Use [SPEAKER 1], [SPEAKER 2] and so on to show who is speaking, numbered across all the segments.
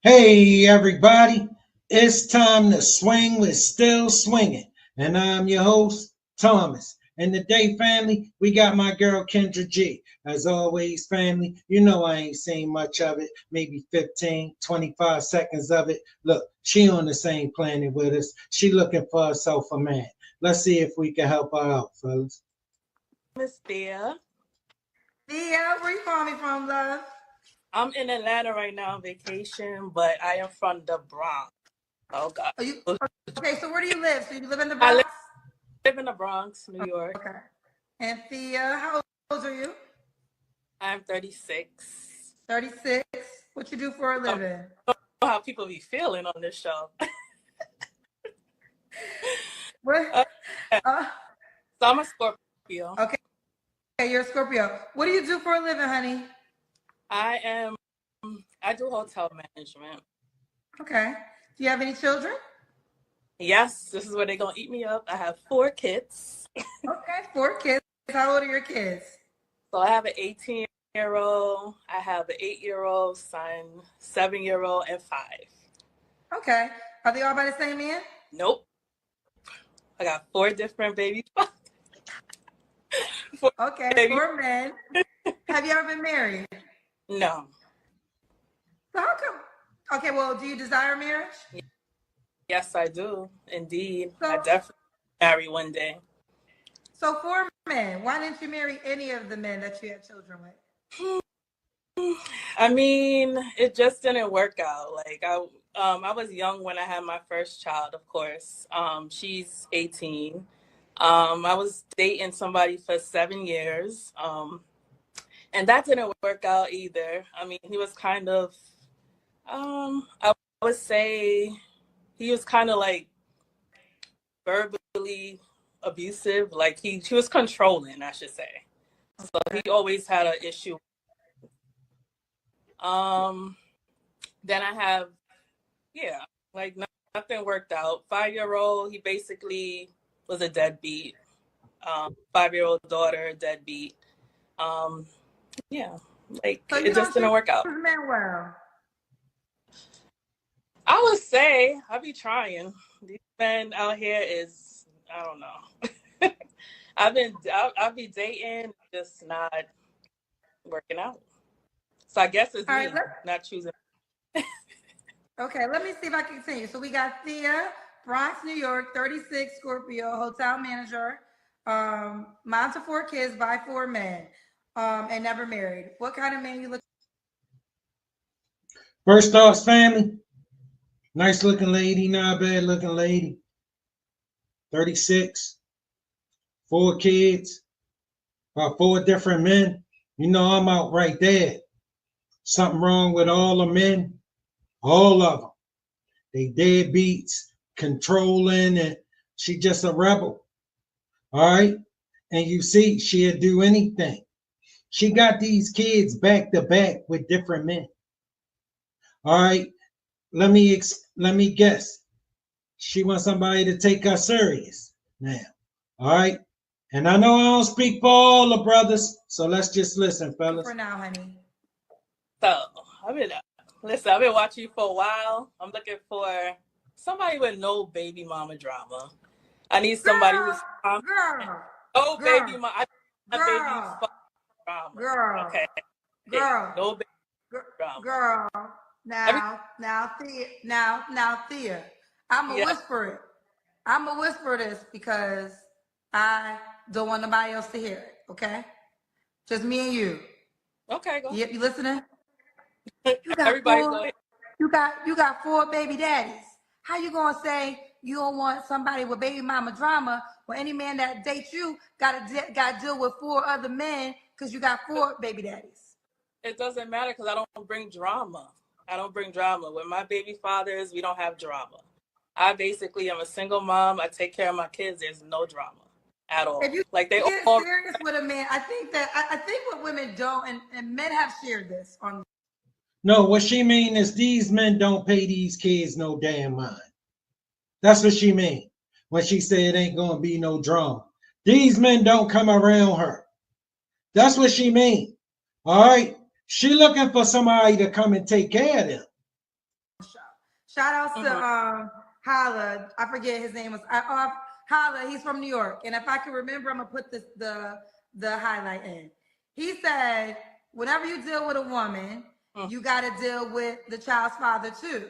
[SPEAKER 1] Hey everybody, it's time to swing with Still Swinging. And I'm your host, Thomas. And today, family, we got my girl Kendra G. As always, family, you know I ain't seen much of it, maybe 15, 25 seconds of it. Look, she on the same planet with us. She looking for herself a man. Let's see if we can help her out, fellas.
[SPEAKER 2] Miss Thea.
[SPEAKER 3] Thea, where you calling me from, love?
[SPEAKER 2] I'm in Atlanta right now on vacation, but I am from the Bronx. Oh God.
[SPEAKER 3] Are you okay? So where do you live? So you live in the
[SPEAKER 2] I
[SPEAKER 3] Bronx?
[SPEAKER 2] live in the Bronx, New York.
[SPEAKER 3] Okay. And Thea, how old are you?
[SPEAKER 2] I'm 36.
[SPEAKER 3] 36. What you do for a
[SPEAKER 2] I don't
[SPEAKER 3] living?
[SPEAKER 2] know how people be feeling on this show.
[SPEAKER 3] What?
[SPEAKER 2] Uh, yeah.
[SPEAKER 3] Uh,
[SPEAKER 2] So I'm a Scorpio.
[SPEAKER 3] okay. Okay, you're a Scorpio. What do you do for a living, honey?
[SPEAKER 2] I am. I do hotel management.
[SPEAKER 3] Okay. Do you have any children?
[SPEAKER 2] Yes, this is where they're gonna eat me up. I have 4 kids.
[SPEAKER 3] Okay, 4 kids. How old are your kids?
[SPEAKER 2] So I have an 18-year-old. I have an 8-year-old son, 7-year-old, and 5.
[SPEAKER 3] Okay. Are they all by the same man?
[SPEAKER 2] Nope. I got 4 different babies. 4
[SPEAKER 3] Okay,
[SPEAKER 2] babies.
[SPEAKER 3] 4 men. Have you ever been married?
[SPEAKER 2] No.
[SPEAKER 3] So how come? Okay, well, do you desire marriage?
[SPEAKER 2] Yes, I do. Indeed. I
[SPEAKER 3] So,
[SPEAKER 2] definitely marry one day.
[SPEAKER 3] so 4 men. Why didn't you marry any of the men that you had children with?
[SPEAKER 2] I mean, it just didn't work out. Like I was young when I had my first child, of course. She's 18. I was dating somebody for 7 years. And that didn't work out either. I mean, he was kind of I would say he was kind of like verbally abusive. Like he was controlling, I should say. So he always had an issue. Then I have, yeah, like nothing worked out. 5-year-old, he basically was a deadbeat. 5-year-old daughter, deadbeat. Yeah, like
[SPEAKER 3] So you
[SPEAKER 2] it just
[SPEAKER 3] don't
[SPEAKER 2] didn't
[SPEAKER 3] choose
[SPEAKER 2] work out.
[SPEAKER 3] men well.
[SPEAKER 2] I would say I be trying. These men out here is, I don't know. I'll be dating, just not working out. So I guess it's
[SPEAKER 3] All right,
[SPEAKER 2] me not choosing.
[SPEAKER 3] okay, let me see if I can continue. So we got Thea, Bronx, New York, 36, Scorpio, hotel manager, mom to 4 kids by 4 men, and never married. What kind of man you look?
[SPEAKER 1] First off, family, nice looking lady, not a bad looking lady. 36, 4 kids, about 4 different men. You know I'm out right there. Something wrong with all the men, all of them. They deadbeats, controlling, and she just a rebel. All right? And you see, she'll do anything. She got these kids back to back with different men. All right? Let me guess. She wants somebody to take her serious now. All right? And I know I don't speak for all the brothers, so let's just listen,
[SPEAKER 3] For
[SPEAKER 1] fellas.
[SPEAKER 3] now, honey.
[SPEAKER 2] So I've been watching you for a while. I'm looking for somebody with no baby mama drama. I need somebody
[SPEAKER 3] Girl,
[SPEAKER 2] who's calm.
[SPEAKER 3] girl,
[SPEAKER 2] No baby
[SPEAKER 3] girl,
[SPEAKER 2] mama. I have baby
[SPEAKER 3] girl,
[SPEAKER 2] drama.
[SPEAKER 3] girl,
[SPEAKER 2] Okay. Yeah.
[SPEAKER 3] girl,
[SPEAKER 2] No baby drama.
[SPEAKER 3] girl.
[SPEAKER 2] Every
[SPEAKER 3] Now, Thea. I'ma
[SPEAKER 2] yeah.
[SPEAKER 3] whisper it. I'ma whisper this because I don't want nobody else to hear it. Okay, just me and you.
[SPEAKER 2] Okay, go
[SPEAKER 3] Yep, you listening?
[SPEAKER 2] ahead.
[SPEAKER 3] You got
[SPEAKER 2] Everybody go
[SPEAKER 3] four.
[SPEAKER 2] ahead.
[SPEAKER 3] You got 4 baby daddies. How you gonna say you don't want somebody with baby mama drama when any man that dates you gotta deal with 4 other men because you got 4 baby daddies?
[SPEAKER 2] It doesn't matter because I don't bring drama. I don't bring drama. With my baby fathers, we don't have drama. I basically am a single mom. I take care of my kids. There's no drama at
[SPEAKER 3] If
[SPEAKER 2] all.
[SPEAKER 3] you
[SPEAKER 2] Like they
[SPEAKER 3] get
[SPEAKER 2] all
[SPEAKER 3] serious with a man, I think what women don't and men have shared this on.
[SPEAKER 1] No, what she mean is these men don't pay these kids no damn mind. That's what she mean when she said it ain't gonna be no drama. These men don't come around her. That's what she mean. All right. She looking for somebody to come and take care of them.
[SPEAKER 3] Shout outs to
[SPEAKER 2] Mm-hmm.
[SPEAKER 3] Holla. I forget his name was Holla. He's from New York, and if I can remember, I'm gonna put the highlight in. He said, whenever you deal with a woman, you got to deal with the child's father too.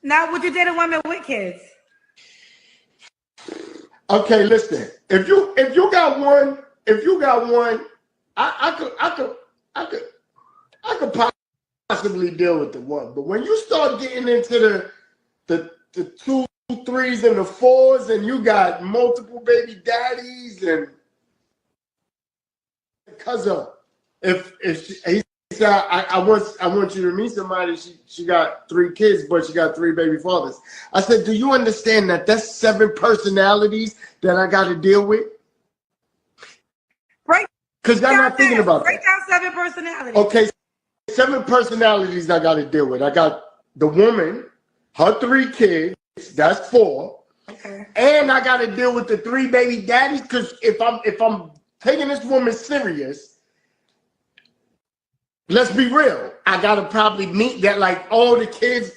[SPEAKER 3] Now, would you date a woman with kids?
[SPEAKER 4] Okay, listen. If you got one, I could possibly deal with the one. But when you start getting into the two, threes, and the fours, and you got multiple baby daddies, and because of if he said I want you to meet somebody, she got 3 kids, but she got 3 baby fathers. I said, do you understand that that's 7 personalities that I got to deal with?
[SPEAKER 3] Right.
[SPEAKER 4] Because y'all not thinking about
[SPEAKER 3] break
[SPEAKER 4] that.
[SPEAKER 3] down 7 personalities.
[SPEAKER 4] Okay, 7 personalities I got to deal with. I got the woman, her 3 kids, that's 4.
[SPEAKER 3] Okay.
[SPEAKER 4] And I got to deal with the 3 baby daddies, because if I'm taking this woman serious, let's be real, I got to probably meet that, like, all the kids,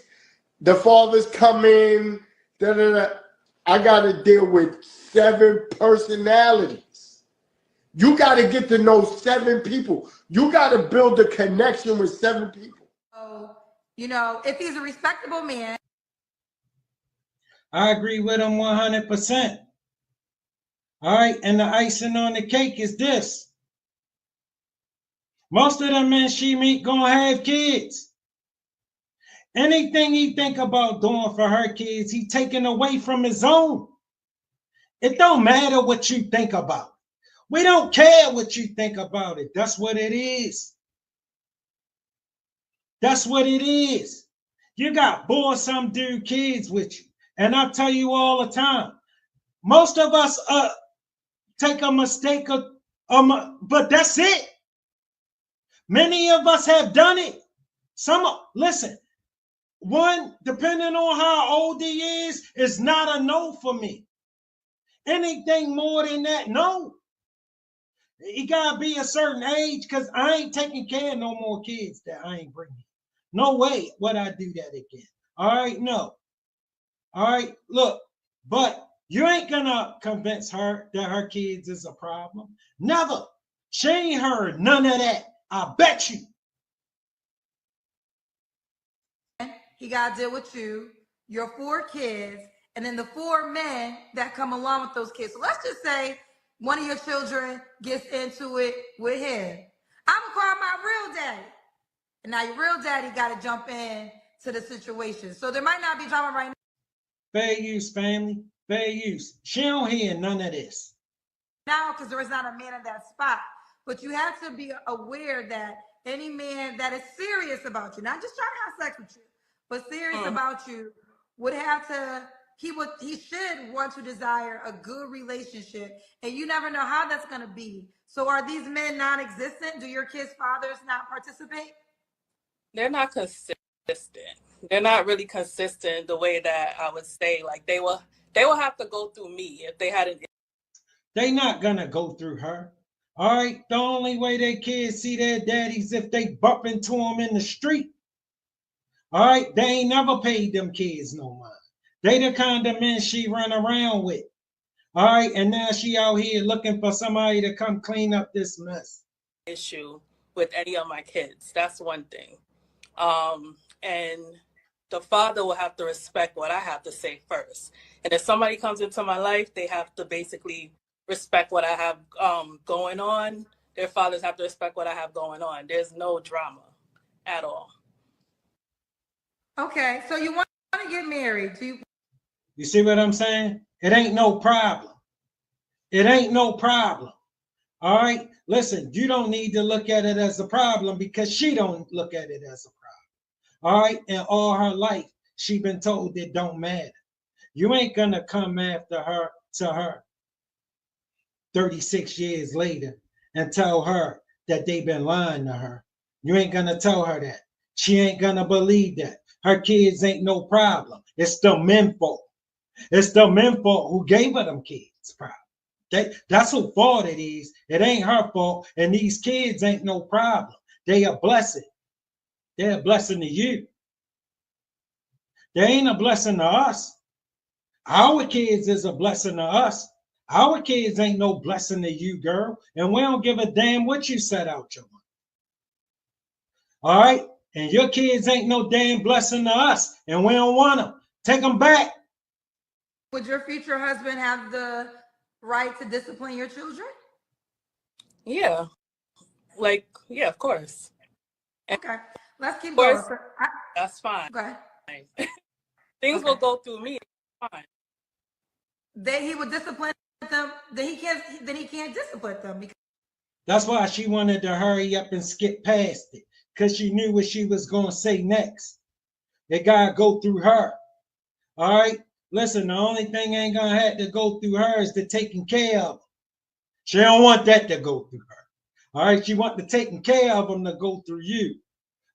[SPEAKER 4] the fathers come in, I got to deal with 7 personalities. You got to get to know 7 people. You got to build a connection with 7 people.
[SPEAKER 3] So, if he's a respectable man.
[SPEAKER 1] I agree with him 100%. All right, and the icing on the cake is this. Most of the men she meet gonna have kids. Anything he think about doing for her kids, he taking away from his own. It don't matter what you think about it. We don't care what you think about it. That's what it is. That's what it is. You got boresome dude kids with you. And I tell you all the time, most of us take a mistake, but that's it. Many of us have done it. Listen, one, depending on how old he is not a no for me. Anything more than that, no. He gotta be a certain age, because I ain't taking care of no more kids that I ain't bringing. No way would I do that again. All right, no. All right, look, but you ain't gonna convince her that her kids is a problem. Never. She ain't heard none of that. I bet you.
[SPEAKER 3] He got to deal with you, your 4 kids, and then the 4 men that come along with those kids. So let's just say one of your children gets into it with him. I'm going to call my real daddy. And now your real daddy got to jump in to the situation. So there might not be drama right now.
[SPEAKER 1] Fair use, family. Fair use. She don't hear none of this.
[SPEAKER 3] Now, because there is not a man in that spot. But you have to be aware that any man that is serious about you, not just trying to have sex with you, but serious about you, would have to, he should want to desire a good relationship. And you never know how that's going to be. So are these men non-existent? Do your kids' fathers not participate?
[SPEAKER 2] They're not consistent. They're not really consistent the way that I would say. Like they will have to go through me if they had an.
[SPEAKER 1] They not gonna go through her. All right. The only way their kids see their daddies if they bump into them in the street. All right. They ain't never paid them kids no mind. They the kind of men she run around with. All right. And now she out here looking for somebody to come clean up this mess.
[SPEAKER 2] Issue with any of my kids. That's one thing. And the father will have to respect what I have to say first. And if somebody comes into my life, they have to basically respect what I have going on. Their fathers have to respect what I have going on. There's no drama at all.
[SPEAKER 3] Okay, so you want to get married.
[SPEAKER 1] You see what I'm saying? It ain't no problem. It ain't no problem. All right? Listen, you don't need to look at it as a problem because she don't look at it as a problem. All right? And all her life, she been told it don't matter. You ain't going to come after her to her 36 years later and tell her that they been lying to her. You ain't going to tell her that. She ain't going to believe that. Her kids ain't no problem. It's the men fault. It's the men fault who gave her them kids problem. That's who fault it is. It ain't her fault. And these kids ain't no problem. They a blessing. They're a blessing to you. They ain't a blessing to us. Our kids is a blessing to us. Our kids ain't no blessing to you, girl. And we don't give a damn what you set out your money. All right? And your kids ain't no damn blessing to us. And we don't want them. Take them back.
[SPEAKER 3] Would your future husband have the right to discipline your children?
[SPEAKER 2] Yeah. Like, yeah, of course. And
[SPEAKER 3] okay. Let's keep
[SPEAKER 2] of
[SPEAKER 3] going.
[SPEAKER 2] course, that's fine.
[SPEAKER 3] Go ahead.
[SPEAKER 2] Things will go through me. Fine.
[SPEAKER 3] He would discipline them. Then he can't discipline them because
[SPEAKER 1] that's why she wanted to hurry up and skip past it. Because she knew what she was going to say next. It got to go through her. All right? Listen, the only thing ain't going to have to go through her is the taking care of them. She don't want that to go through her. All right? She want the taking care of them to go through you.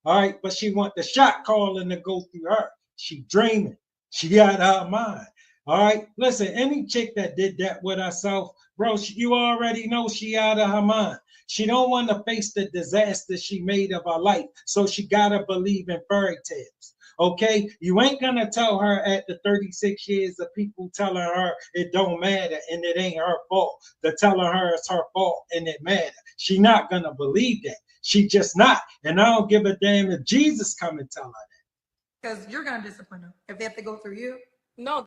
[SPEAKER 1] All right? But she want the shot calling to go through her. She dreaming. She out of her mind. All right? Listen, any chick that did that with herself, bro, you already know she out of her mind. She don't want to face the disaster she made of her life. So she got to believe in fairy tales. Okay? You ain't going to tell her at the 36 years of people telling her it don't matter and it ain't her fault. They're telling her it's her fault and it matters. She not going to believe that. She just not. And I don't give a damn if Jesus come and tell her that.
[SPEAKER 3] Because you're going to discipline them if they have to go through you.
[SPEAKER 2] No,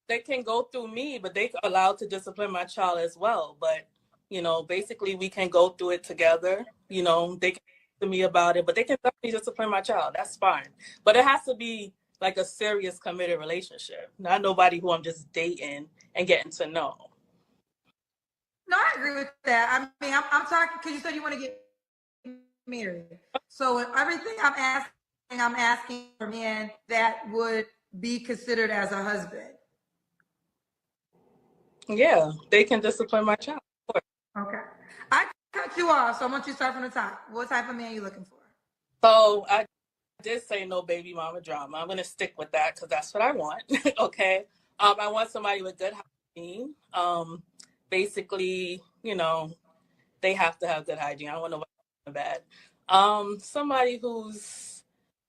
[SPEAKER 2] they can go through me, but they're allowed to discipline my child as well. But, you know, basically we can go through it together. You know, they can talk to me about it, but they can definitely discipline my child. That's fine. But it has to be like a serious committed relationship, not nobody who I'm just dating and getting to know.
[SPEAKER 3] No, I agree with that. I mean, I'm talking because you said you want to get married. So everything I'm asking for men that would be considered as a husband.
[SPEAKER 2] Yeah, they can discipline my child.
[SPEAKER 3] Okay. I cut you off, so I want you to start from the top. What type of man are you looking for?
[SPEAKER 2] So I did say no baby mama drama. I'm going to stick with that because that's what I want. Okay. I want somebody with good hygiene. Basically, you know, they have to have good hygiene. I don't want nobody bad. Somebody who's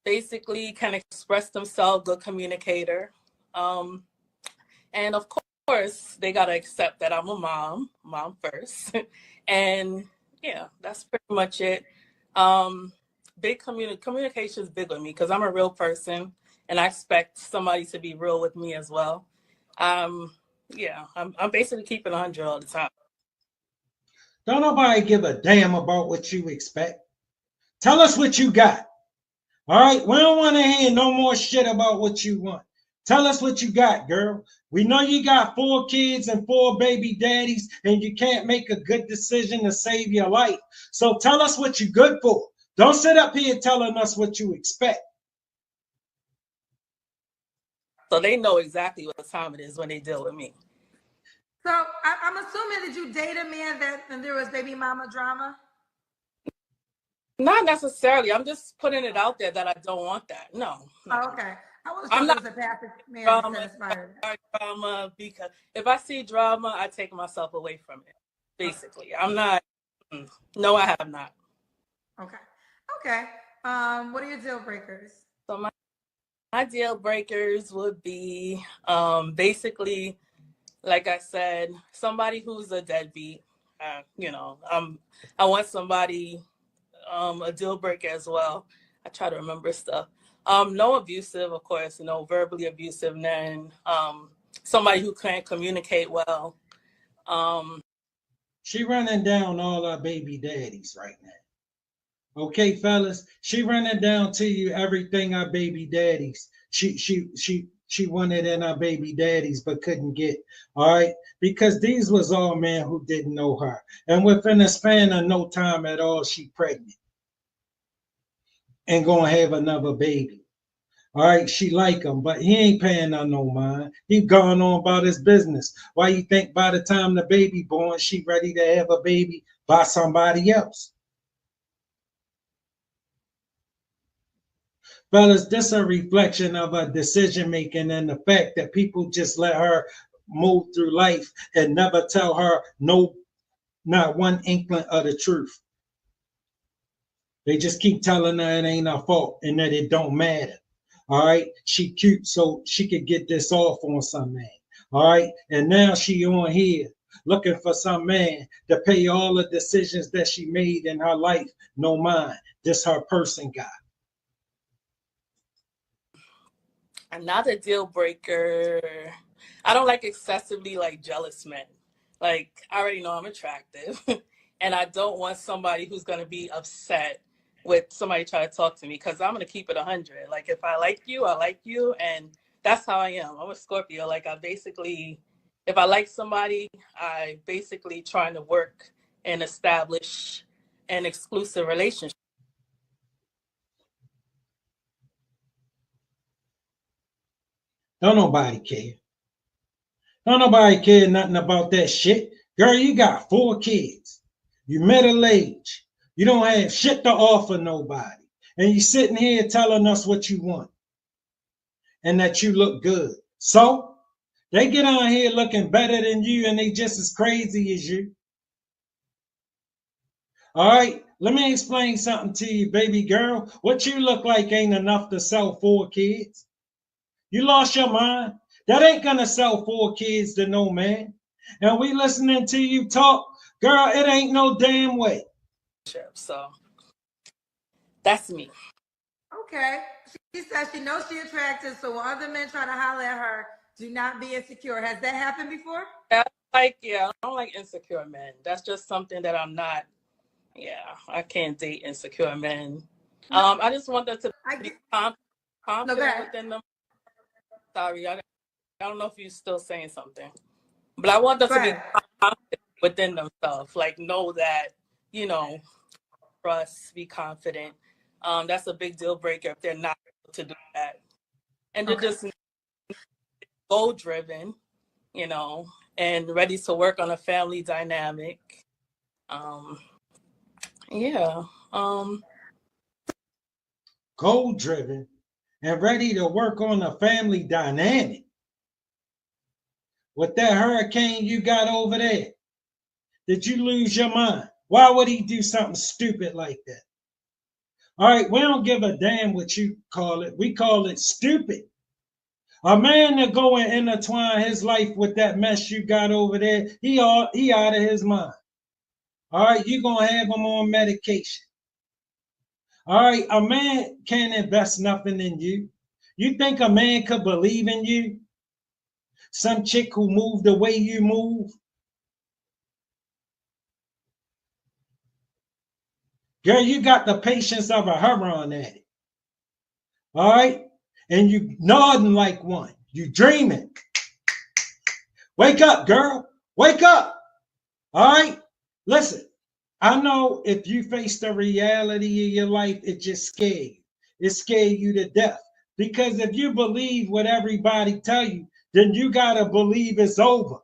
[SPEAKER 2] basically can express themselves, good communicator. And of course, they got to accept that I'm a mom first. And yeah, that's pretty much it. Big communication is big with me because I'm a real person and I expect somebody to be real with me as well. Yeah, I'm basically keeping 100 all the time.
[SPEAKER 1] Don't nobody give a damn about what you expect. Tell us what you got. All right? We don't want to hear no more shit about what you want. Tell us what you got, girl. We know you got 4 kids and 4 baby daddies, and you can't make a good decision to save your life. So tell us what you're good for. Don't sit up here telling us what you expect.
[SPEAKER 2] So they know exactly what time it is when they deal with me.
[SPEAKER 3] So I'm assuming that you date a man and there was baby mama drama?
[SPEAKER 2] Not necessarily. I'm just putting it out there that I don't want that. No.
[SPEAKER 3] Oh, okay. I was
[SPEAKER 2] I'm not
[SPEAKER 3] a passive man
[SPEAKER 2] drama because if I see drama, I take myself away from it. Basically, I'm not. No, I have not.
[SPEAKER 3] Okay. What are your deal breakers?
[SPEAKER 2] So my deal breakers would be basically, like I said, somebody who's a deadbeat. You know, I want somebody a deal breaker as well. I try to remember stuff. No abusive, of course, no verbally abusive, and then somebody who can't communicate well.
[SPEAKER 1] She running down all our baby daddies right now. Okay, fellas, she running down to you everything our baby daddies. She wanted in our baby daddies but couldn't get. All right, because these was all men who didn't know her, and within a span of no time at all, she pregnant and gonna have another baby. All right, she like him, but he ain't paying her no mind. He gone on about his business. Why you think by the time the baby born, she ready to have a baby by somebody else? Fellas, this a reflection of her decision making and the fact that people just let her move through life and never tell her no, not one inkling of the truth. They just keep telling her it ain't her fault and that it don't matter. All right, she cute, so she could get this off on some man. All right, and now she on here looking for some man to pay all the decisions that she made in her life, no mind. This her person guy.
[SPEAKER 2] Another deal breaker. I don't like excessively like jealous men. Like I already know I'm attractive, and I don't want somebody who's gonna be upset with somebody trying to talk to me because I'm gonna keep it 100. Like if I like you, and that's how I am. I'm a Scorpio. Like I basically, if I like somebody, I basically trying to work and establish an exclusive relationship.
[SPEAKER 1] Don't nobody care. Don't nobody care nothing about that shit. Girl, you got 4 kids. You middle age. You don't have shit to offer nobody. And you sitting here telling us what you want and that you look good. So they get on here looking better than you and they just as crazy as you. All right, let me explain something to you, baby girl. What you look like ain't enough to sell 4 kids. You lost your mind. That ain't gonna sell 4 kids to no man. And we listening to you talk, girl, it ain't no damn way.
[SPEAKER 2] So that's me.
[SPEAKER 3] Okay. She says she knows she's attractive, so when other men try to holler at her, do not be insecure. Has that happened before?
[SPEAKER 2] Yeah, I don't like insecure men. That's just something that I'm not. Yeah, I can't date insecure men.
[SPEAKER 3] No,
[SPEAKER 2] I just want them to
[SPEAKER 3] I
[SPEAKER 2] be
[SPEAKER 3] get. No, go
[SPEAKER 2] confident
[SPEAKER 3] ahead.
[SPEAKER 2] within them. Sorry, I don't know if you're still saying something, but I want them
[SPEAKER 3] Go
[SPEAKER 2] to be
[SPEAKER 3] ahead.
[SPEAKER 2] confident within themselves. Like know that you know, trust, be confident. That's a big deal breaker if they're not able to do that, and they're
[SPEAKER 3] Okay.
[SPEAKER 2] just goal driven, you know, and ready to work on a family dynamic. Um, yeah.
[SPEAKER 1] Goal driven and ready to work on a family dynamic. With that hurricane you got over there, did you lose your mind? Why would he do something stupid like that? All right, we don't give a damn what you call it. We call it stupid. A man that go and intertwine his life with that mess you got over there, he out of his mind. All right, you gonna have him on medication. All right, a man can't invest nothing in you. You think a man could believe in you? Some chick who move the way you move? Girl, you got the patience of a heron addict. All right? And you nodding like one. You dreaming. Wake up, girl. Wake up. All right? Listen, I know if you face the reality of your life, it just scared you. It scared you to death. Because if you believe what everybody tell you, then you gotta believe it's over.